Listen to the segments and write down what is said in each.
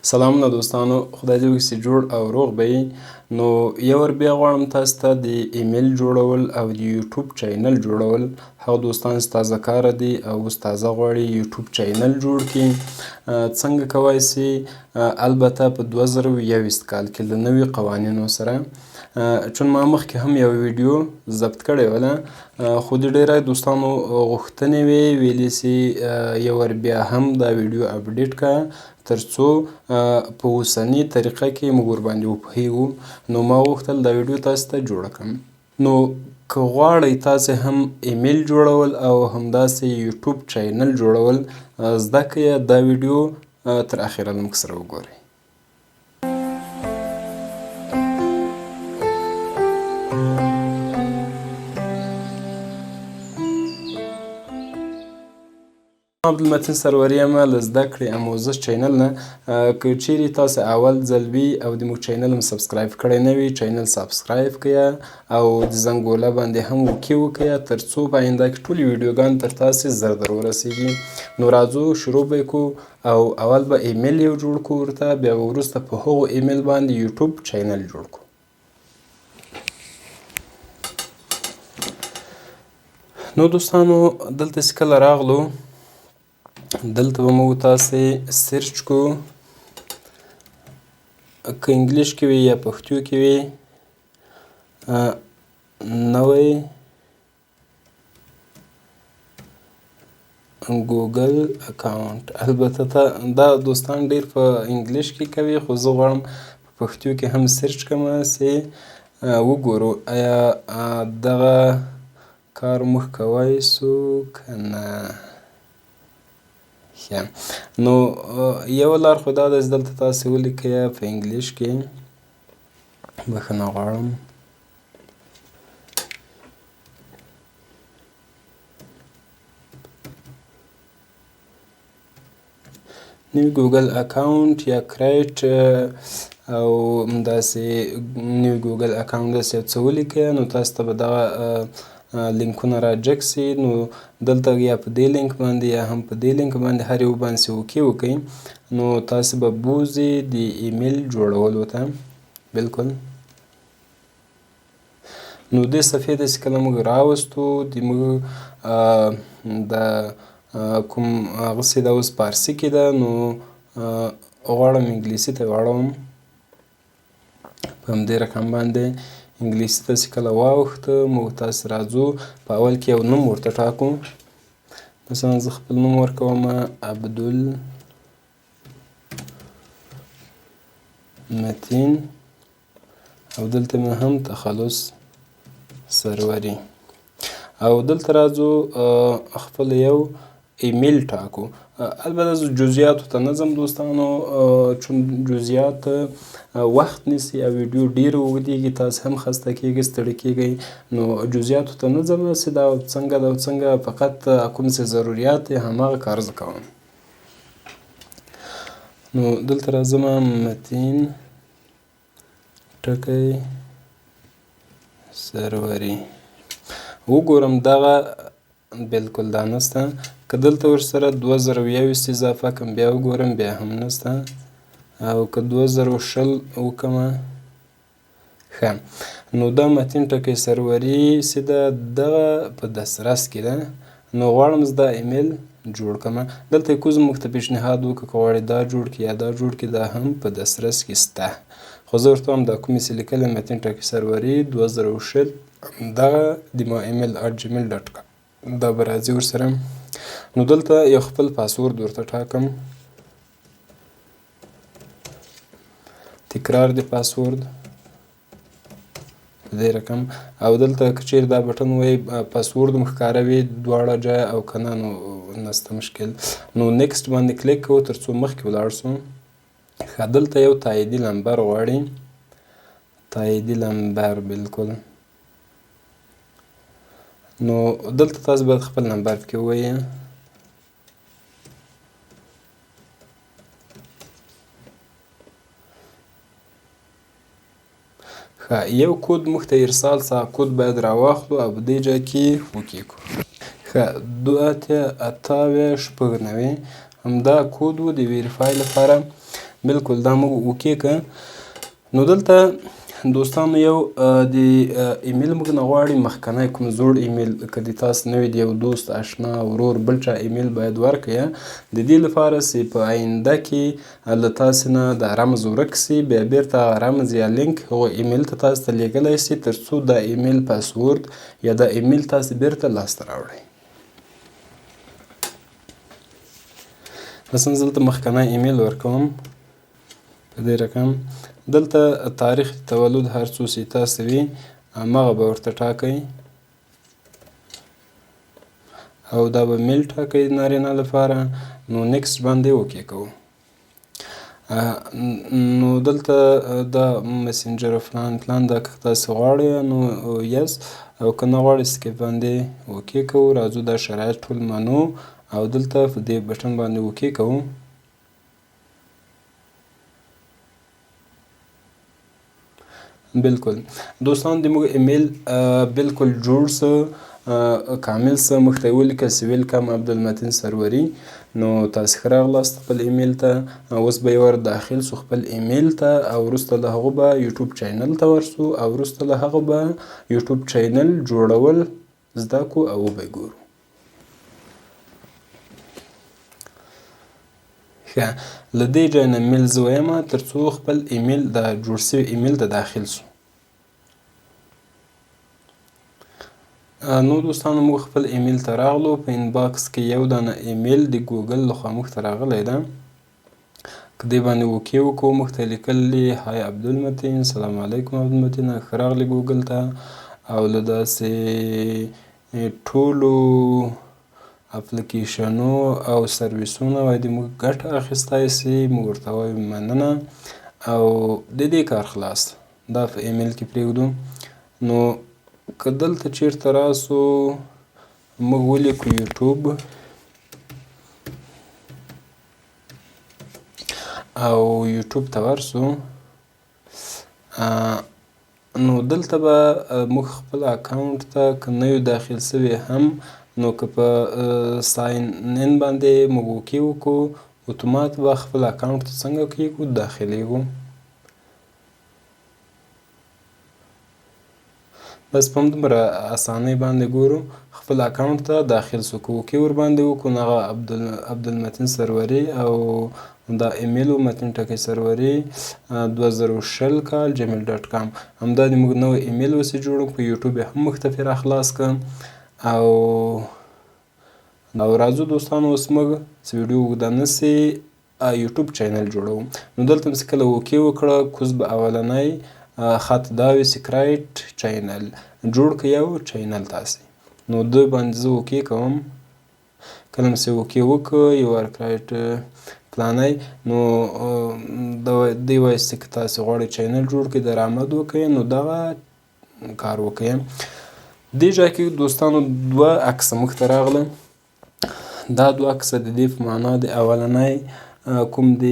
سلامونه دوستانو، خدای دې وکړي چې جوړ او روغ به یې. نو یو وار بیا غواړم تاسو ته د ایمیل جوړول او د یوټیوب چینل جوړول هغه دوستان چې تازه کاره دي او اوس تازه غواړي یوټیوب چینل جوړ کړي، څنګه کولی سي؟ البته په 2021 کال کې له نوي قوانینو سره، چون ما مخکې هم یو ویډیو ضبط کړې وله، خو د ډیری دوستانو غوښتنې وې ویلې چې یو وار بیا هم دا ویډیو اپډیټ کړه ترڅو په اوسنۍ طریقه کې موږ ورباندې وپوهیږو. نو ما غوښتل دا ویډیو تاسو ته جوړه کړم. نو که غواړئ تاسې هم ایمیل جوړول او همداسې یوټیوب چینل جوړول زده کړئ، دا ویډیو تر اخره موږ سره وګورئ. عبدالمتین سروري یم له زده کړې آموزش چینل نه. که چیرې تاسو اول ځل وي او د موږ چینل هم سبسکرایب کړی نه وي، چینل سبسکرایب کړئ او د زنګوله باندې هم اوکې وکړئ ترڅو په آینده کې ټولې ویډیوګانې تر تاسې زر در ورسیږي. نو راځو شروع به یې کړو او اول به ایمیل یو جوړ کړو ورته، بیا به وروسته په هغو ایمیل باندې یوټیوب چینل جوړ کړو. نو دوستانو دلته چې کله راغلو، دلته به موږ تاسې سرچ کو، که انګلیش کې وي یا پښتو کې وي، نوی ګوګل اکاونټ. البته دا دوستان ډیر په انګلیش کې کوي، خو زه غواړم په پښتو کې هم سرچ کړم چې وګورو آیا دغه کار موږ کولی سو که نه. نو یو لار خو دا ده چې دلته تاسې ولیکئ په انګلیش کې، بښنه غواړم، نوی ګوګل اکاونټ یا کریټ او همداسې نوی ګوګل اکاونټ داسې یو څه ولیکئ. نو تاسو ته به دغه لینکونه راجګ سي. نو دلته یا په دې لینک باندې یا هم په دې لینک باندې هر یو باندې چې اوکې وکئ، نو تاسې به بوځئ د ایمیل جوړولو ته. بلکل نو دې صفحې ته چې کله موږ راوستو، د موږ د کوم هغه چې دا اوس فارسي کې ده، نو غواړم انګلیسي ته واړوم. په همدې رقم باندې انګلیسي ته چې کله واوښته، موږ تاسې راځو په اول کې یو نوم ورته ټاکو. مثلا زه خپل نوم ورکوم عبدالمتین او دلته مې هم تخلص سروري، او دلته راځو خپل یو ایمیل ټاکو. البته زه جزئیاتو ته نه ځم دوستانو، چون جزئیات وخت نیسي او ویډیو ډېره اوږدېږي، تاسې هم خسته کېږئ، ستړي کېږئ. نو جزئیاتو ته نه ځم چې دا څنګه ده او څنګه، فقط کوم چې ضروریات دی هماغه کار زه کوم. نو دلته راځم متین ټکی سروري، وګورم دغه بلکل دا نسته. که دلته ورسره 2021 اضافه کړم بیا وګورم، بیا هم نسته. او که 2020 وکړمه، ښه. نو دا متین ټکی سروري چې ده دغه په دسترس کې ده. نو غواړم زه دا ایمیل جوړ کړم. دلته یې کوز موږ ته پیشنهاد وکړه که غواړې دا جوړ کړي یا دا جوړ کړي، دا هم په دسترس کې شته. خو زه ورته وایم دا کومې چې لیکلی متین ټکی سروري 2020 دغه د ما ایمیل @gmail.com دا به راځي ورسره. نو دلته یو خپل پاسورد ورته ټاکم، تکرار د پاسورد په دې رقم. او دلته که چیرې دا بټن وایي پاسورد هم ښکاره وي دواړه جای او که نه، نو نسته مشکل. نو نیکسټ باندې کلیک کوو تر څو مخکې ولاړ سو. ښه، دلته یو تاییدي نمبر غواړي، تاییدي نمبر بلکل. نو دلته تاسو باید خپل نمبر پکې ووایئ. ښه، یو کود موږ ته ارسال څه کود باید راواخلو او په دې ځای کې وکیږو. ښه، 2 8 8 9 همدا کود و د ویریفای لپاره. بالکل دا موږ اوکې کړه. نو دلته دوستانو یو د ایمیل موږ نه غواړي مخکنی کوم زوړ ایمیل که د تاسو نوی د یو دوست، اشنا، ورور، بل چا ایمیل باید ورکړئ. د دې لپاره چې په آینده کې له تاسې نه دا رمز ورک سي، بیا بیرته هغه رمز یا لینک هغو ایمیل ته تاسو ته لیږلی سي تر څو دا ایمیل پاسورد یا دا ایمیل تاسې بیرته لاسته راوړئ. مثلا زه دلته مخکنی ایمیل ورکوم په دې رقم. دلته تاریخ تولد هر څو چې تاسو وي همغه به ورته ټاکئ او دا به میل ټاکئ نارینه لپاره. نو نیکسټ باندې اوکې کوو. نو دلته دا مسنجر فلان فلان دا که تاسو غواړئ نو یس، او که نه غواړئ سکیپ باندې اوکې کوو. راځو دا شرایط ټول منو او دلته په دې بټن باندې اوکې کوو. بالکل دوستان د موږ ایمیل بالکل جوړ سه، کامل سه. موږ ته یې ولیکه چې ویلکم عبدالمتین سروري. نو تاسې ښه راغلاست خپل ایمیل ته. اوس به یې ور داخل سو خپل ایمیل ته او وروسته له هغو به یوټیوب چینل ته ورسو او وروسته له هغه به یوټیوب چینل جوړول زده کړو او وبه یې ګورو. ښه، له دې ځای نه میل زه ویمه تر څو خپل ایمیل دا جوړ سوي ایمیل ته داخل سو. نو دوستانو موږ خپل ایمیل ته راغلو. په انباکس کې یو دانه ایمیل د ګوګل لخوا موږ ته راغلی ده. که دې باندې اوکې وکړو موږ ته یې لیکلي های عبدالمتین، سلام علیکم عبدالمتین، ښه راغلې ګوګل ته. او له داسې ټولو اپلیکیشنو او سرویسونو باید موږ ګټه اخیستی سي. موږ ورته وایو مننه او د دې کار خلاص. دا په ایمیل کې پرېږدو. نو که دلته چیرته راسو موږ ولیکو یوټیوب او یوټیوب ته ورسو، نو دلته به موږ خپل اکاونټ ته که نه یو داخل سوي هم، نو که په ساین ان باندې موږ اوکې وکړو اتومات به خپل اکاونټ ته څنګه کېږو داخلیږو. بس په همدومره اسانۍ باندې ګورو خپل اکاونټ ته داخل سو. که اوکې ورباندې وکړو نو هغه عبدالمتین سروري او دا ایمیل و متین ټکی سروري 2020 کال gmail.com. همدا د موږ نوی ایمیل اوسې جوړ کړو. په یوټیوب یې هم موږ ته پرې راخلاص کړه. او راځو دوستانو اوس موږ چې ویډیو اوږده نه سي یوټیوب چینل جوړوو. نو دلته مې چې کله اوکې وکړه کوز به اولنی خط دا وي چې کرایټ چینل، جوړ کړئ یو چینل تاسې. نو د باندې زه اوکې کوم. کله مې چې اوکې وکړه یو ار کرایټ فلانی، نو دی وایي چې که تاسې غواړئ چینل جوړ کړئ درآمد وکړئ نو دغه کار وکړئ. دې ځای کې دوستانو دوه عکسه موږ ته راغله. دا دوه عکسه د دې په معنا د اولنی کوم د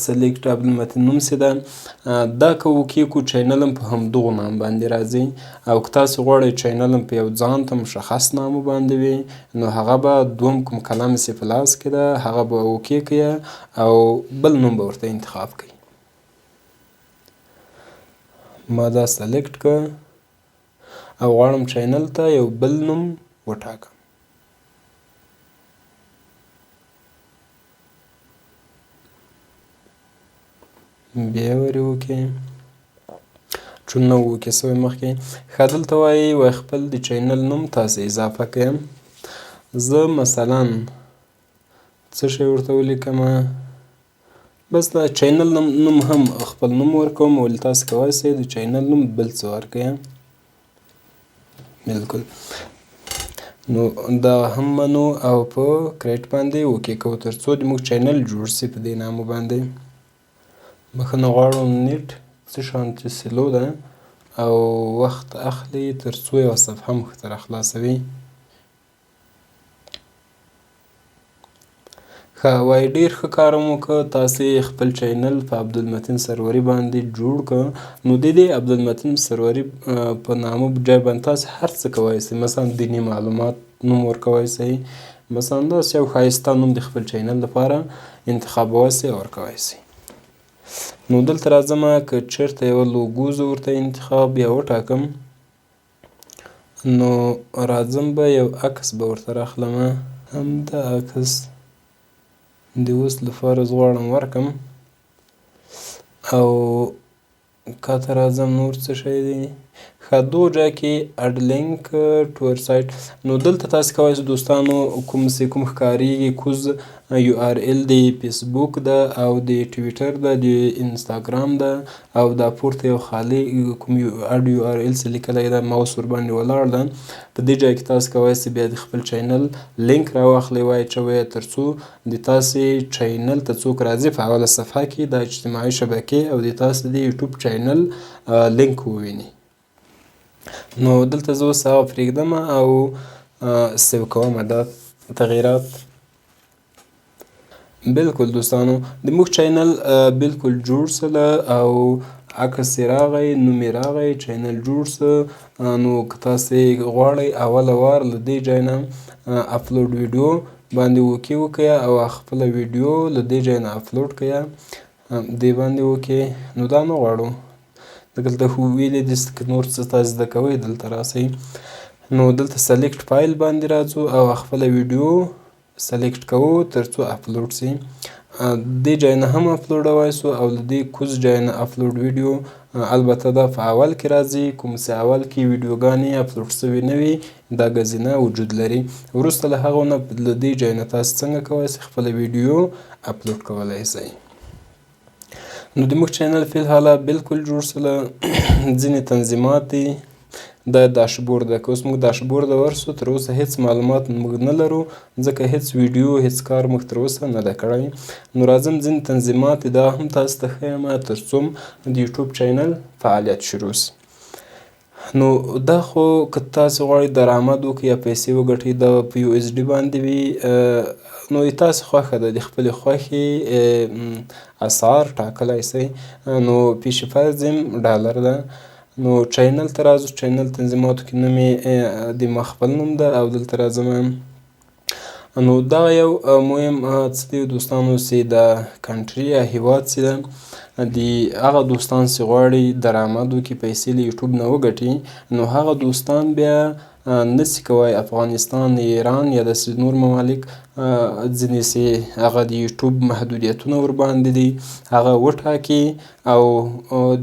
سلیکټ عبدالمتین نوم چې ده دا که اوکې کړو چینل هم په همدغو نام باندې راځي. او که تاسې غواړئ چینل هم په یو ځان ته مشخص نامو باندې وي نو هغه به دوم کوم کلم چې په لاس کې ده هغه به اوکې کړئ او بل نوم به ورته انتخاب کړئ. ما دا سلیکټ کړه او غواړم چینل ته یو بل نوم وټاکم. بیا ورې وکړئ چون نه و اوکې سوی مخکې. ښه دلته وایي خپل د چینل نوم تاسې اضافه کړئ. زه مثلا څه شی ورته ولیکمه، بس دا چینل نوم هم خپل نوم ورکوم. ولې تاسې کولی شئ د چینل نوم بل څه ورکړئ. بالکل نو دا هم منو او په کریټ باندې اوکې کوو تر څو د موږ چینل جوړ سي په دې نامو باندې. بخښنه غواړم نیټ څه شانتې سلو ده او وخت اخلي تر څو یوه صفحه موږ ته راخلاصوي. ښه وایي ډېر ښه کار مو وکړه، تاسې خپل چینل په عبدالمتین سروري باندې جوړ کړه. نو د دې عبدالمتین سروري په نامه ځای باندې تاسې هر څه کولی شئ. مثلا دیني معلومات نوم ورکولی شئ، مثلا داسې یو ښایسته نوم د خپل چینل لپاره انتخابوسی او ورکوی سي. نو دلته راځمه که چېرته یوه لوګو زه ورته انتخاب یا وټاکم نو راځم به یو عکس به ورته راخلمه. همدا عکس د اوس لپاره زه غواړم ورکم او کاته راځم نور څه شی دی ښه دو جا کې اډ لینک ټو ور سایټ. نو دلته تاسې کولی شئ دوستانو کوم ښکارېږي کوز یو آر ایل د فیسبوک ده او د ټویټر ده د انسټاګرام ده او دا پورته یو خالي کوم اډ یو آر ایل څه لیکلی ده ماوس ورباندې ولاړ ده. په دې ځای کې تاسې کولی شئ بیا د خپل چینل لینک راواخلئ واچوئ تر څو د تاسې چینل ته څوک راځي په اوله صفحه کې د اجتماعي شبکې او د تاسې د یوټیوب چینل لینک وویني. نو دلته زه اوس هغه پرېږدم او سیو کوم دا تغییرات. بلکل دوستانو د موږ چینل بلکل جوړ سله او عکس یې راغی نوم یې راغی چینل جوړ سه. نو که تاسې غواړئ اوله وار له دې ځای نه اپلوډ ویډیو باندې اوکې وکړئ او خپله ویډیو له دې ځای نه اپلوډ کړئ دې باندې اوکې. نو دا نه غواړو دلته خو ویلي دي که نور څه تاسې زده کوئ دلته راسئ. نو دلته سلیکټ فایل باندې راځو او خپله ویډیو سلیکټ کوو تر څو اپلوډ سي. دې ځای نه هم اپلوډوای سو او له دې کوز ځای نه اپلوډ ویډیو البته دا په اول کې راځي کوم چې اول کې ویډیوګانې اپلوډ سوي نه وي دا ګزینه وجود لري. وروسته له هغو نه له دې ځای نه تاسې څنګه کولی شئ خپله ویډیو اپلوډ کولی شئ. نو د موږ چینل فی الحاله بلکل جوړ سله ځینې تنظیمات دي دا داشبورد ده. که اوس موږ داشبورد ته ورسو تر اوسه هېڅ معلومات موږ نه لرو ځکه هېڅ ویډیو هېڅ کار موږ تر اوسه نه ده کړی. نو راځم ځینې تنظیمات دا هم تاسو ته ښیم تر څو د یوټیوب چینل فعالیت شروع سي. نو دا خو که تاسې غواړئ درآمد وکړئ یا پیسې وګټئ دا په یو ایس ډي باندې وي نو تاسې خوښه ده د خپلې خوښې اسعار ټاکلی سئ. نو پیش فرض ډالر ده. نو چینل ته راځو چینل تنظیماتو کې نوم یې د ما خپل نوم ده او دلته راځم. نو دغه یو مهم څه دی دوستانو چې د کنټري یا هیواد چې ده د هغه دوستان چې غواړي درآمد وکړي پیسې له یوټیوب نه وګټي نو هغه دوستان بیا نسي کوی افغانستان ایران یا داسې نور ممالک ځینې چې هغه د یوټیوب محدودیتونه ورباندې دي هغه وټاکي او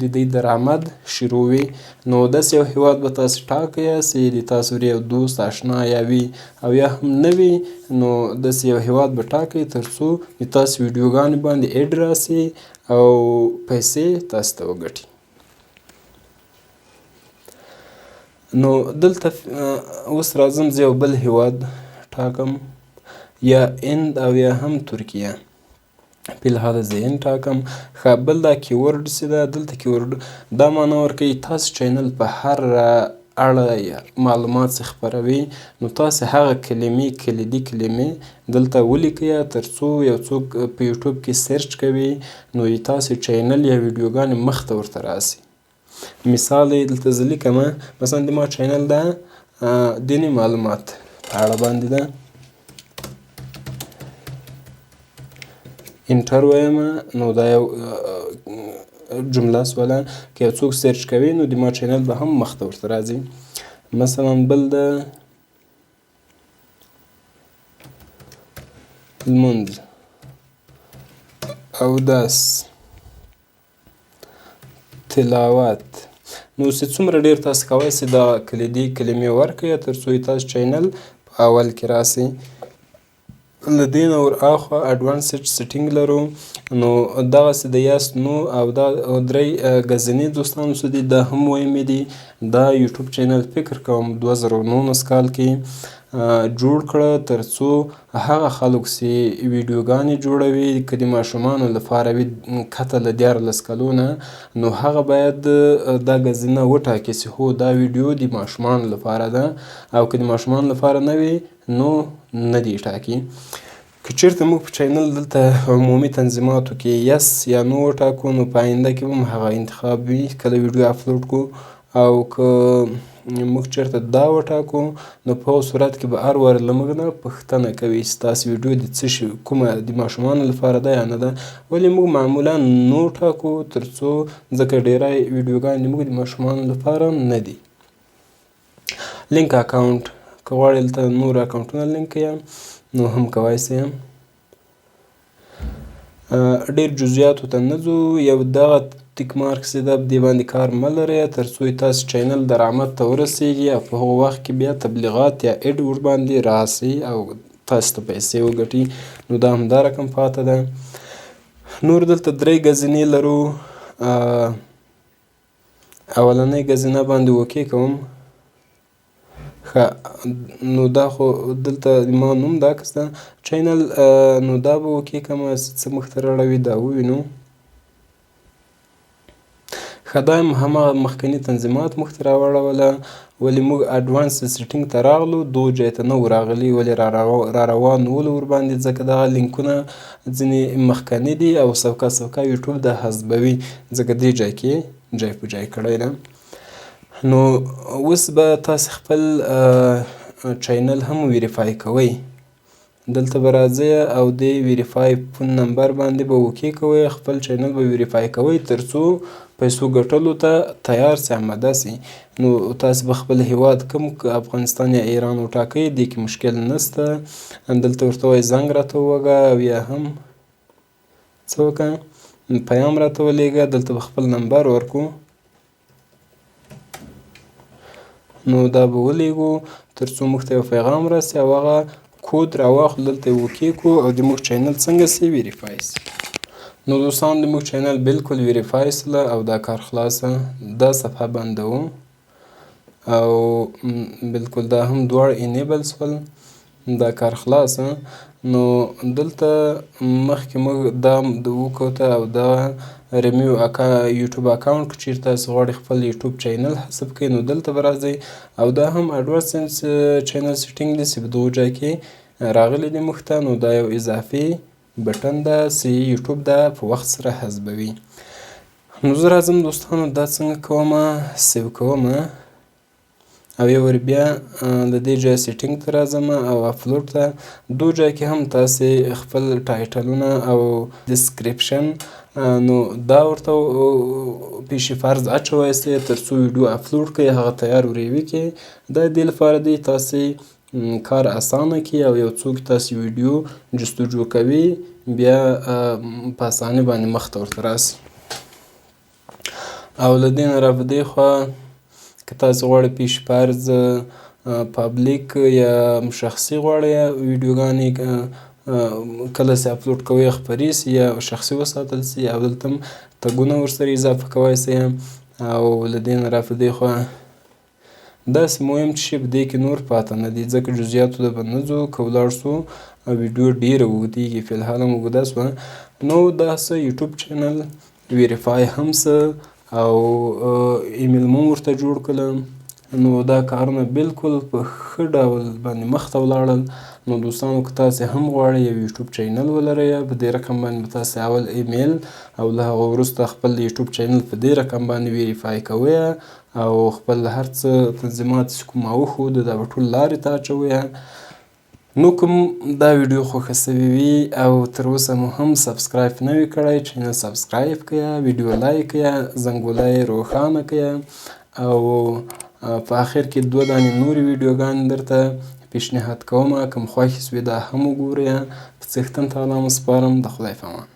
د دوی درآمد شروع وي. نو داسې یو هیواد به تاسې ټاکئ چې د تاسو یو دوست آشنا یا وي او یا هم نه وي نو داسې یو هیواد به ټاکئ تر څو د تاسې ویډیوګانې باندې ایډ راسي او پیسې تاسو ته وګټي. نو دلته اوس راځم زه یو بل هیواد ټاکم یا هند او یا هم ترکیه. فی الحال زه هند ټاکم. ښه بل دا کیورډ چې ده دلته کیورډ دا معنی ورکوي تاسو چینل په هر اړه معلومات چې خپروي نو تاسې هغه کلمې کلیدي کلمې دلته ولیکئ تر څو یو څوک په یوټیوب کې سرچ کوي نو د تاسې چینل یا ویډیوګانې مخته ورته راسي. مثال یې دلته زه لیکمه مثلا د ما چینل ده دیني معلومات په اړه باندې ده انټر ویمه نو دا یو جمله سوله که یو څوک سرچ کوي نو د ما چینل به هم مخته ورته راځي. مثلا بل ده لمونځ اودس تلاوت. نو چې څومره ډېر تاسو کولی شئ دا کلیدي کلمې ورکړئ تر څو تاسو چینل په اول کې راسي. له دې نه ورهاخوا اډوانسډ سیټینګ لرو نو دغسې د یس نو او دا درې ګزینې دوستانو چې دي دا هم مهمې دي. دا یوټیوب چینل فکر کوم 2019 کال کې جوړ کړه تر څو هغه خلک چې ویډیوګانې جوړوي که د ماشومانو لپاره وي کته له 14 کلو نه نو هغه باید دا ګزینه وټاکي چې هو دا ویډیو د ماشومانو لپاره ده او که د ماشومانو لپاره نه وي نو نه دې ټاکي. که چېرته موږ په چینل دلته عمومي تنظیماتو کې یس یا نو وټاکو نو په آینده کې به هم هغه انتخاب وي کله ویډیو اپلوډ کړو او که موږ چېرته دا وټاکو نو په هغه صورت کې به هر وار له موږ نه پوښتنه کوي چې تاسې ویډیو د څه شي کومه د ماشومانو لپاره ده یا نه ده. ولې موږ معمولا نو ټاکو تر څو ځکه ډیری ویډیوګانې زموږ د ماشومانو لپاره نه دي. لینک اکاونټ که غواړئ دلته نور اکاونټونه لینک کړئ نو هم کولی شئ. ډېر جزئیاتو ته نه ځو، یو دغه ټیک مارکس دی په دې باندې کار مه لرئ تر څو تاسو چینل درآمد ته ورسیږي او په هغه وخت کې بیا تبلیغات یا ایډ ورباندې راسي او تاسو ته پیسې وګټي. نو دا همدا رقم پاته ده. نور دلته 3 ګزینې لرو. اولنۍ ګزینه باندې اوکې کوم. ښه نو دا خو دلته ما نوم دا عکس ده چینل، نو دا به اوکې کړمه څه مخ ته راړوي دا ووینو. ښه دا هماغه مخکني تنظیمات موږ ته راواړوله، ولې موږ اډوانس سیټینګ ته راغلو دغو ځای ته نه وو راغلي، ولې را روان ولو ورباندې ځکه دغه لینکونه ځینې مخکني دي او سوکه سوکه یوټیوب دا حذفوي ځکه دې ځای کې ځای په ځای کړی ده. نو اوس به تاسې خپل چینل هم ویریفای کوئ. دلته به راځئ او د ویریفای فون نمبر باندې به اوکې کوئ، خپل چینل به ویریفای کوئ تر څو پیسو ګټلو ته تیار سي، آماده سي. نو تاسې به خپل هیواد کوم افغانستان یا ایران وټاکئ، دې کې مشکل نشته. دلته ورته ووایئ زنګ راته ووهه او یا هم څه وکړه پیام راته ولېږه. دلته به خپل نمبر ورکړو، نو دا به ولېږو تر څو موږ ته یو پیغام راسي او هغه کود راواخلو، دلته یې اوکې کړو او د موږ چینل څنګه سي ویریفای سي. نو دوستان د موږ چینل بالکل ویریفای سوله او دا کار خلاصه. دا صفحه بندوو او بالکل دا هم دواړه انیبل سول، دا کار خلاصه. نو دلته مخکې موږ دا وکوته او دا ریمیو یوټیوب اکاونټ که چیرته تاسې غواړئ خپل یوټیوب چینل حذف کړئ نو دلته به راځئ او دا هم اډورسنس چینل سیټینګ دی چې په دغو ځای کې راغلی دی موږ ته. نو دا یو اضافي بټن ده چې یوټیوب دا په وخت سره حذفوي. نو زه راځم دوستانو دا څنګه کومه سیو کومه او یو وار بیا د دې ځای سیټینګ ته راځم او اپلوډ ته. دو ځای کې هم تاسې خپل ټایټلونه او ډسکریپشن نو دا ورته پیش فرض اچوی سئ تر څو ویډیو اپلوډ کړئ هغه تیار وریوي کې. دا دې لپاره دی تاسې کار اسانه کړي او یو څوک تاسې ویډیو جستجو کوي بیا په اسانۍ باندې مخ ته ورته راسي. او له دې نه را په دې خوا که تاسې غواړئ پیش فرض پابلیک یا شخصي غواړئ ویډیوګانې کله چې اپلوډ کوئ خپرې سي یا شخصي وساتل سي او دلته هم تګونه ورسره اضافه کوی سئ. او له دې نه را په دې خوا داسې مهم څه شي په دې کې نور پاته نه دي ځکه جزئیاتو ته به نه ځو. که ولاړ سو ویډیو ډېره اوږدېږي، فلحال هم اوږده سوه. نو دا څه یوټیوب چینل ویریفای هم څه او ایمیل مو ورته جوړ کړله. نو دا کارونه بالکل په ښه ډول باندې مخ ته ولاړل. نو دوستانو که تاسې هم غواړئ یو یوټیوب چینل ولرئ په دې رقم باندې به تاسې اول ایمیل او له هغه وروسته خپل یوټیوب چینل په دې رقم باندې ویریفای کوئ او خپل هر څه تنظیمات چې کوم ما وښودو دا به ټول لارې ته اچوئ. نو کوم دا ویډیو خوښه سوې وي او تر اوسه مو هم سبسکرایب نه وي کړی چینل سبسکرایب کړئ، ویډیو لایک کړئ، زنګوله یې روښانه کړئ او په آخر کې 2 دانې نورې ویډیوګانې درته پیشنهاد کومه. کوم خوښې سوې دا هم وګورئ. په څښتن تعالی مو سپارم. د خدای په امان.